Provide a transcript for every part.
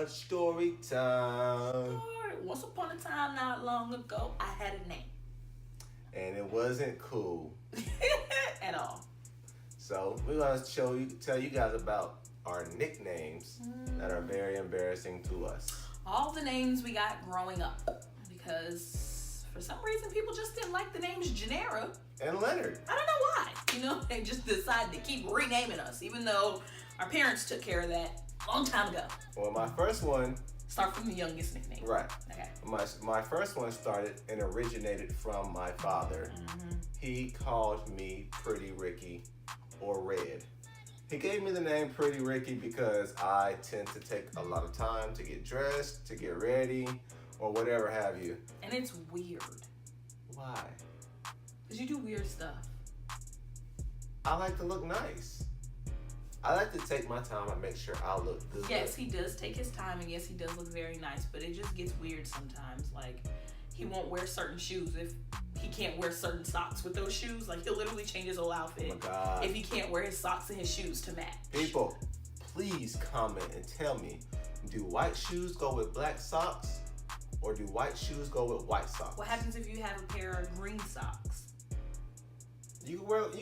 story time. Once upon a time, not long ago, I had a name. And it wasn't cool. At all. So we're gonna tell you guys about our nicknames that are very embarrassing to us. All the names we got growing up. Because for some reason people just didn't like the names Janera and Leonard. I don't know why. They just decided to keep renaming us, even though our parents took care of that a long time ago. Well, my first one... Start from the youngest nickname. Right. Okay. My first one started and originated from my father. Mm-hmm. He called me Pretty Ricky or Red. He gave me the name Pretty Ricky because I tend to take a lot of time to get dressed, to get ready, or whatever have you. And it's weird. Why? Because you do weird stuff. I like to look nice. I like to take my time and make sure I look good. Yes, he does take his time, and yes, he does look very nice, but it just gets weird sometimes. Like, he won't wear certain shoes if he can't wear certain socks with those shoes. Like, he'll literally change his whole outfit oh my God. If he can't wear his socks and his shoes to match. People, please comment and tell me, do white shoes go with black socks, or do white shoes go with white socks? What happens if you have a pair of green socks? You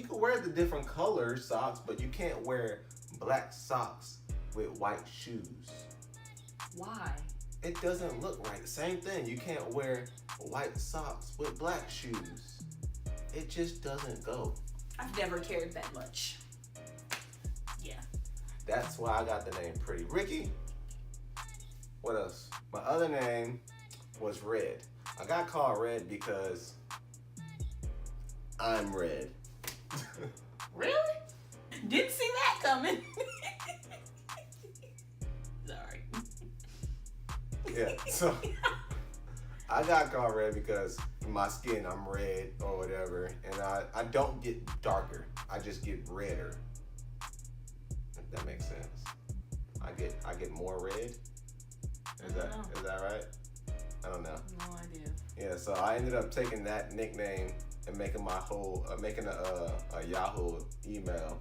can wear the different color socks, but you can't wear black socks with white shoes. Why? It doesn't look right. Same thing. You can't wear white socks with black shoes. It just doesn't go. I've never cared that much. Yeah. That's why I got the name Pretty Ricky. What else? My other name was Red. I got called Red because I'm red. Really? Didn't see that coming. Sorry. Yeah, so I got called red because my skin, I'm red or whatever, and I don't get darker. I just get redder. If that makes sense. I get more red. Is that right? I don't know. No idea. Yeah, so I ended up taking that nickname and making my whole making a Yahoo email.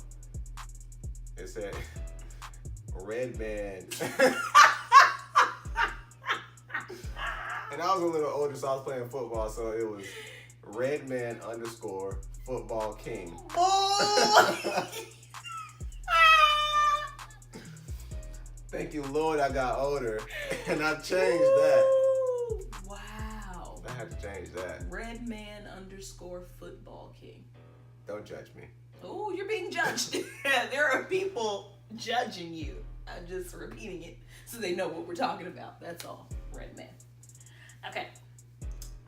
It said Red Man. And I was a little older, so I was playing football, so it was Redman _ football king. Oh! Thank you, Lord, I got older, and I changed that. Wow. I had to change that. Redman _ football king. Don't judge me. Oh, you're being judged. There are people judging you. I'm just repeating it so they know what we're talking about. That's all. Redman. Okay.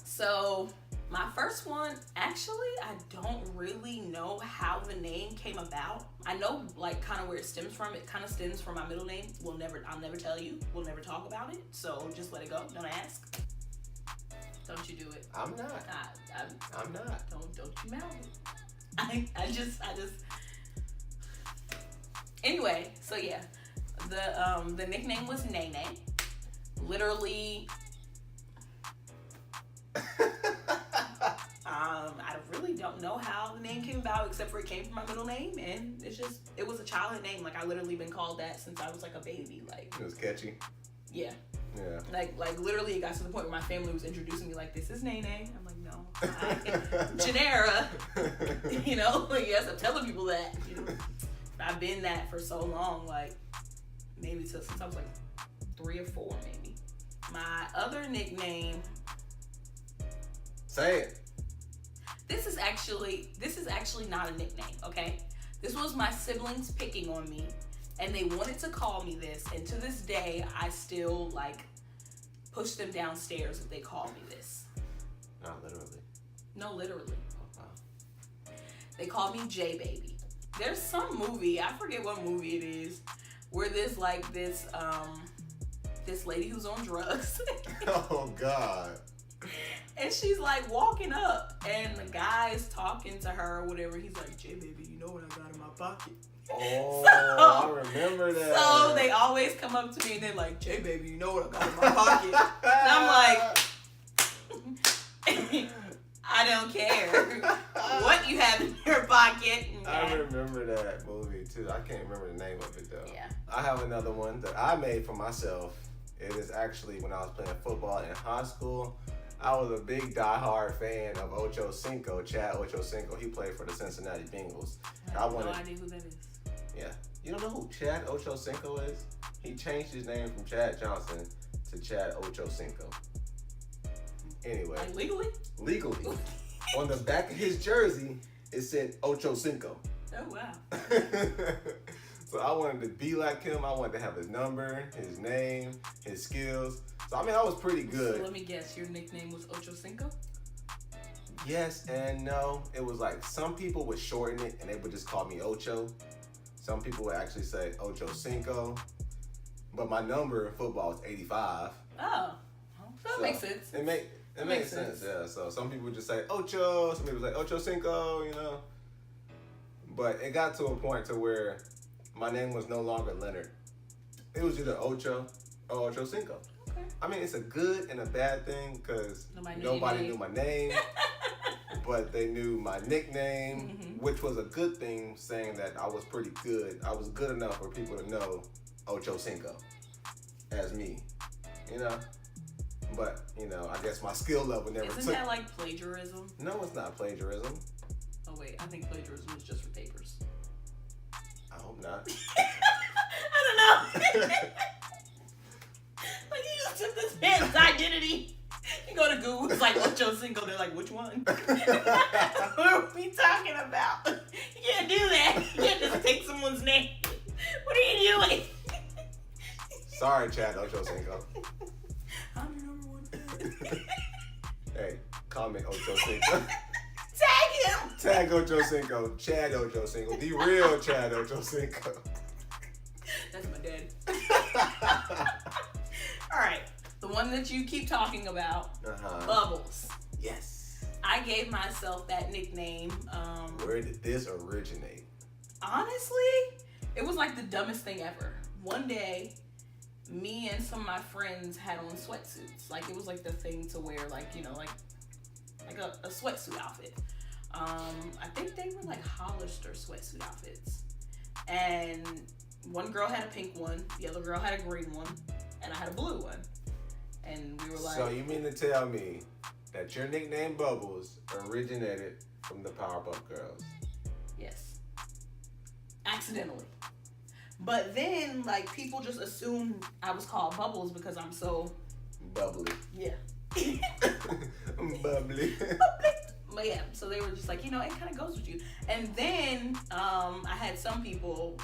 So my first one, actually, I don't really know how the name came about. I know like kind of where it stems from. It kind of stems from my middle name. I'll never tell you. We'll never talk about it. So just let it go. Don't ask. Don't you do it. I'm not. I'm not. Don't you mouth it. I just anyway, so yeah. The nickname was Nene. Literally I really don't know how the name came about, except for it came from my middle name, and it was a childhood name. Like, I literally been called that since I was like a baby. Like, it was catchy. Yeah. Yeah. Like literally, it got to the point where my family was introducing me like, "This is Nene." I'm like, "No, Janera." Like, yes, I'm telling people that. I've been that for so long, like maybe since I was like 3 or 4, maybe. My other nickname. Say it. This is actually not a nickname, okay? This was my siblings picking on me, and they wanted to call me this, and to this day, I still, like, push them downstairs if they call me this. Not literally. No, literally. Oh, wow. They call me J-Baby. There's some movie, I forget what movie it is, where there's, like, this lady who's on drugs. Oh, God. And she's like walking up, and the guy's talking to her or whatever. He's like, "J baby, you know what I got in my pocket?" Oh, I remember that. So they always come up to me and they're like, "J baby, you know what I got in my pocket?" And I'm like, I don't care what you have in your pocket. I remember that movie too. I can't remember the name of it though. Yeah. I have another one that I made for myself. It is actually when I was playing football in high school. I was a big diehard fan of Ocho Cinco, Chad Ocho Cinco. He played for the Cincinnati Bengals. I have no idea who that is. Yeah. You don't know who Chad Ocho Cinco is? He changed his name from Chad Johnson to Chad Ocho Cinco. Anyway. Like legally? Legally. On the back of his jersey, it said Ocho Cinco. Oh, wow. So I wanted to be like him. I wanted to have his number, his name, his skills. So, I mean, I was pretty good. So let me guess, your nickname was Ocho Cinco? Yes and no. It was like some people would shorten it and they would just call me Ocho. Some people would actually say Ocho Cinco. But my number in football was 85. Oh, that makes sense. It makes sense, yeah. So some people would just say Ocho, some people would say Ocho Cinco, you know. But it got to a point to where my name was no longer Leonard. It was either Ocho or Ocho Cinco. Okay. I mean, it's a good and a bad thing because nobody knew my name, but they knew my nickname, which was a good thing, saying that I was pretty good. I was good enough for people to know Ocho Cinco as me, you know? But, you know, I guess my skill level never took. Isn't that like plagiarism? No, it's not plagiarism. Oh, wait. I think plagiarism is just for papers. I hope not. I don't know. Like, you just took this man's identity. You go to Google, it's like Ocho Cinco. They're like, which one? What are we talking about? You can't do that. You can't just take someone's name. What are you doing? Sorry, Chad Ocho Cinco. I'm your number one fan. Hey, comment Ocho Cinco. Tag him. Tag Ocho Cinco. Chad Ocho Cinco. The real Chad Ocho Cinco. That's my dad. All right. The one that you keep talking about, Bubbles. Yes. I gave myself that nickname. Where did this originate? Honestly, it was like the dumbest thing ever. One day, me and some of my friends had on sweatsuits. Like, it was like the thing to wear, like, you know, like a sweatsuit outfit. I think they were like Hollister sweatsuit outfits. And one girl had a pink one, the other girl had a green one, and I had a blue one. And we were like... So you mean to tell me that your nickname Bubbles originated from the Powerpuff Girls? Yes. Accidentally. But then, like, people just assumed I was called Bubbles because I'm so... Bubbly. Yeah. Bubbly. But yeah, so they were just like, you know, it kind of goes with you. And then I had some people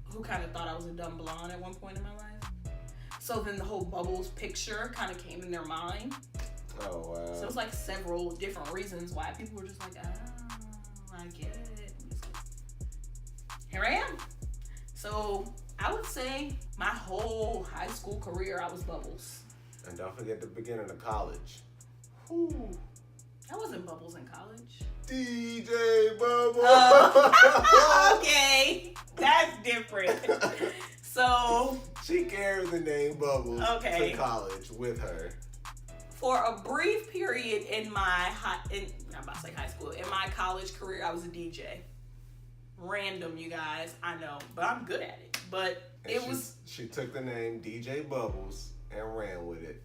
who kind of thought I was a dumb blonde at one point in my life. So then the whole Bubbles picture kind of came in their mind. Oh, wow. So it was like several different reasons why people were just like, oh, I get it. I'm just like, here I am. So I would say my whole high school career, I was Bubbles. And don't forget the beginning of college. Whew. I wasn't Bubbles in college. DJ Bubbles. Okay, that's different. So she carried the name Bubbles to college with her. For a brief period in my I'm about to say high school, in my college career, I was a DJ. Random, you guys, I know, but I'm good at it. But she took the name DJ Bubbles and ran with it.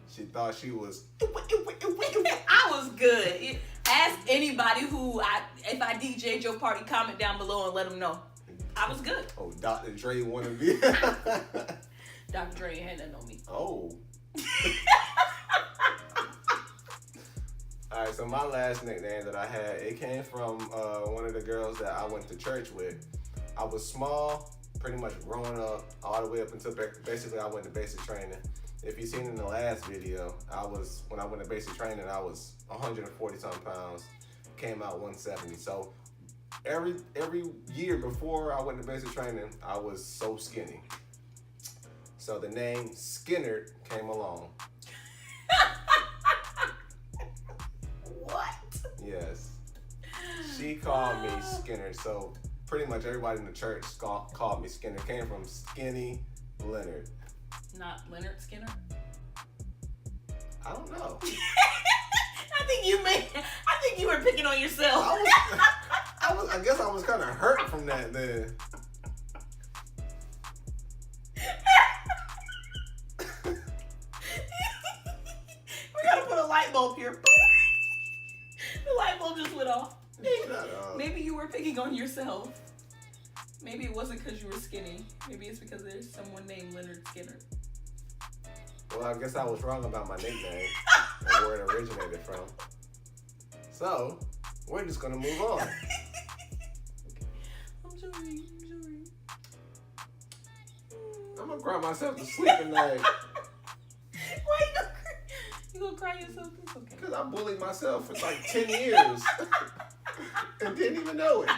She thought she was. I was good. Ask anybody if I DJ'd your party, comment down below and let them know. I was good. Oh, Dr. Dre wanna be. Dr. Dre ain't had nothing on me. Oh. Alright, so my last nickname that I had, it came from one of the girls that I went to church with. I was small, pretty much growing up, all the way up until basically I went to basic training. If you've seen in the last video, when I went to basic training, I was 140 something pounds, came out 170. So every year before I went to basic training, I was so skinny. So the name Skinner came along. What? Yes. She called me Skinner. So pretty much everybody in the church called me Skinner. Came from Skinny Leonard. Not Leonard Skinner? I don't know. I think you were picking on yourself. I guess I was kind of hurt from that then. bulb here. The light bulb just went off. Shut up. Maybe you were picking on yourself. Maybe it wasn't because you were skinny. Maybe it's because there's someone named Leonard Skinner. Well, I guess I was wrong about my nickname and where it originated from. So, we're just gonna move on. I'm sorry. I'm gonna cry myself to sleep tonight. Why you gonna cry yourself? It's okay. Because I bullied myself for like 10 years and didn't even know it.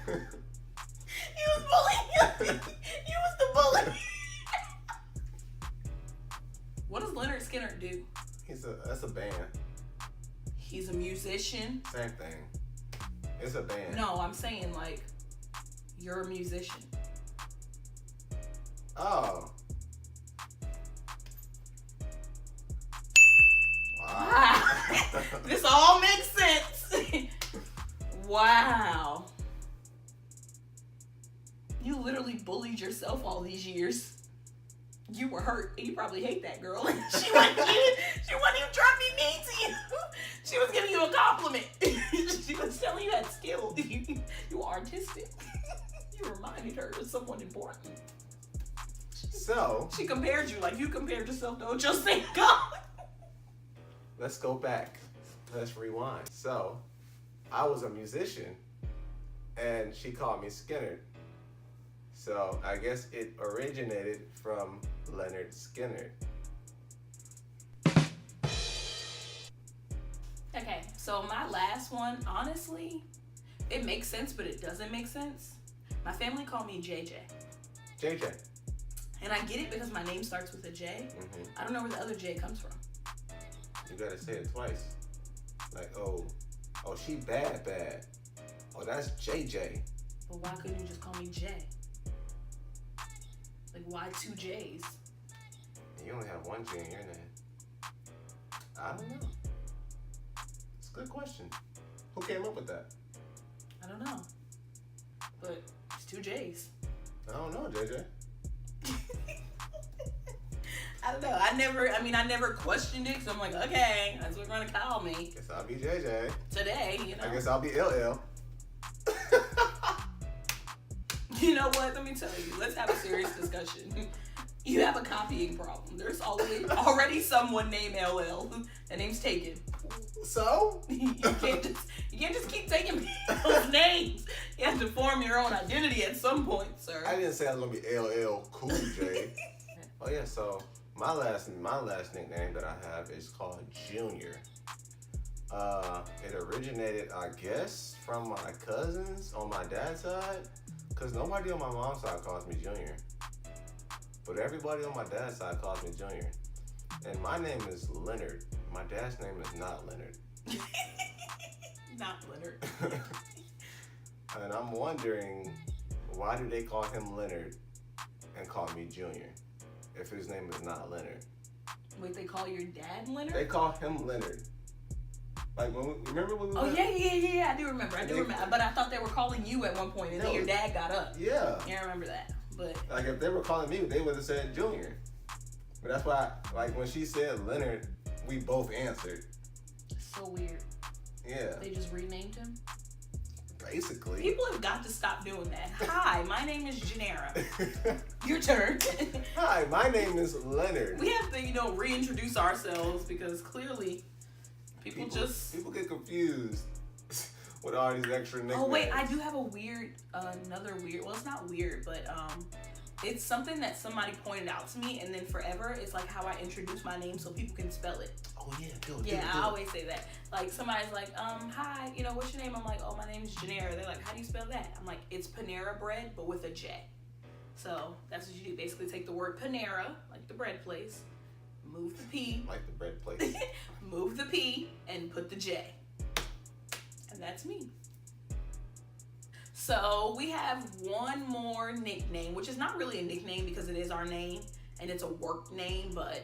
You was bullying. You was the bully. What does Leonard Skinner do? That's a band. He's a musician. Same thing. It's a band. No, I'm saying like you're a musician. Oh. Wow. This all makes sense. Wow. You literally bullied yourself all these years. You were hurt. You probably hate that girl. She wasn't even trying to be mean to you. She was giving you a compliment. She was telling you had skill. You were artistic. You reminded her of someone important. So, She compared you like you compared yourself to Ocho Cinco. let's go back. Let's rewind. So, I was a musician and she called me Skinner. So, I guess it originated from Leonard Skinner. Okay, so my last one, honestly, it makes sense, but it doesn't make sense. My family called me JJ. JJ. And I get it because my name starts with a J. I don't know where the other J comes from. You gotta say it twice. Like, oh, she bad. Oh, that's JJ. But why couldn't you just call me J? Like, why two J's? You only have one J in your name. I don't know. It's a good question. Who came up with that? I don't know. But it's two J's. I don't know, JJ. I don't know. I never questioned it because I'm like, okay, that's what you're going to call me. Guess I'll be JJ. Today, you know. I guess I'll be LL. You know what? Let me tell you. Let's have a serious discussion. You have a copying problem. There's already someone named LL. That name's taken. So? You can't just keep taking people's names. You have to form your own identity at some point, sir. I didn't say I was gonna be LL Cool J. Oh yeah, so my last nickname that I have is called Junior. It originated, I guess, from my cousins on my dad's side, cause nobody on my mom's side calls me Junior, but everybody on my dad's side calls me Junior. And my name is Leonard. My dad's name is not Leonard. Not Leonard. And I'm wondering, why do they call him Leonard and call me Junior if his name is not Leonard? Wait, they call your dad Leonard? They call him Leonard. Like, remember when we Oh, went? yeah, I do remember. But I thought they were calling you at one point, and then your dad got up. Yeah. Yeah, I remember that. But like, if they were calling me, they would have said Junior. But that's why, like, when she said Leonard, we both answered. So weird. Yeah. They just renamed him? Basically. People have got to stop doing that. Hi, my name is Janera. Your turn. Hi, my name is Leonard. We have to, reintroduce ourselves because clearly people get confused with all these extra nicknames. Oh wait, I do have another weird. Well, it's not weird, but it's something that somebody pointed out to me, and then forever it's like how I introduce my name so people can spell it. Oh yeah, do I always say that. Like somebody's like, hi, what's your name? I'm like, oh, my name is Janera. They're like, how do you spell that? I'm like, it's Panera Bread, but with a J. So that's what you do. Basically, take the word Panera, like the bread place, move the P, like the bread place, move the P, and put the J, and that's me. So we have one more nickname, which is not really a nickname because it is our name and it's a work name, but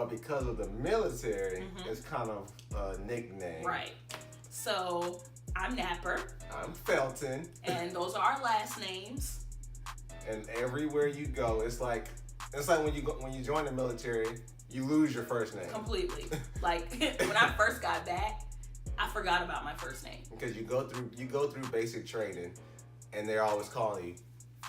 because of the military, it's kind of a nickname. Right. So I'm Napper. I'm Felton. And those are our last names. And everywhere you go, it's like when you join the military, You lose your first name. Completely. Like, when I first got back, I forgot about my first name. Because you go through basic training, and they're always calling you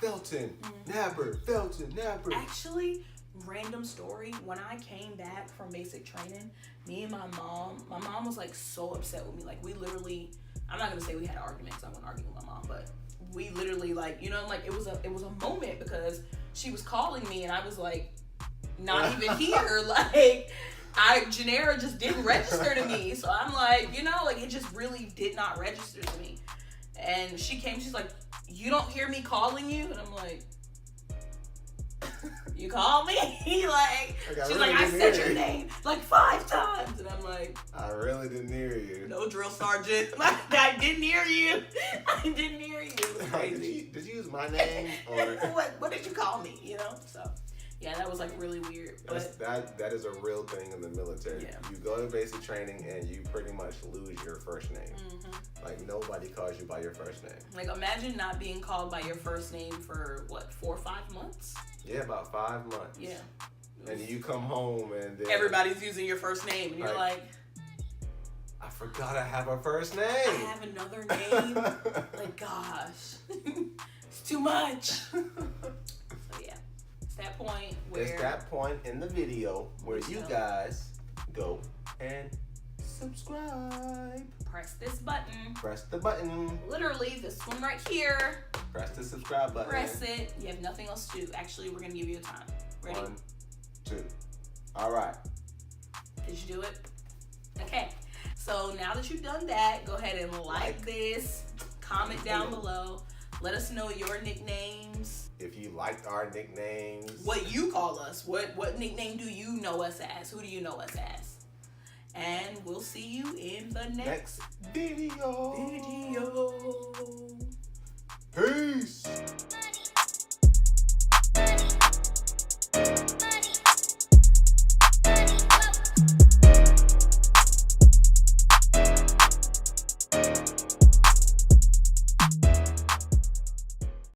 Felton, Napper, Felton, Napper. Actually, random story, when I came back from basic training, me and my mom was like so upset with me. Like, we literally, I'm not gonna say we had an argument because I wouldn't argue with my mom, but we literally, like, you know, like, it was a moment because she was calling me and I was like not even here. Like, Janera just didn't register to me. So I'm like, you know, like, it just really did not register to me. And she came, she's like, you don't hear me calling you? And I'm like, you call me? Like, she's like, I said your name like 5 times. And I'm like, I really didn't hear you. No, drill sergeant. Like, I didn't hear you. I didn't hear you. It was crazy. Did you use my name? Or what did you call me? You know? So, yeah, that was like really weird. But that is a real thing in the military. Yeah. You go to basic training and you pretty much lose your first name. Mm-hmm. Like, nobody calls you by your first name. Like, imagine not being called by your first name for what, 4 or 5 months? Yeah, about 5 months. Yeah. And you come home and then everybody's using your first name and you're like, I forgot I have a first name. I have another name. Like, gosh. It's too much. So yeah. It's that point in the video where you guys go and subscribe. Press this button. Press the button. Literally, this one right here. Press the subscribe button. Press it. You have nothing else to do. Actually, we're going to give you a time. Ready? 1, 2. All right. Did you do it? Okay. So now that you've done that, go ahead and like this. Comment down below. Let us know your nicknames. If you liked our nicknames. What you call us. What nickname do you know us as? Who do you know us as? And we'll see you in the next video. Peace.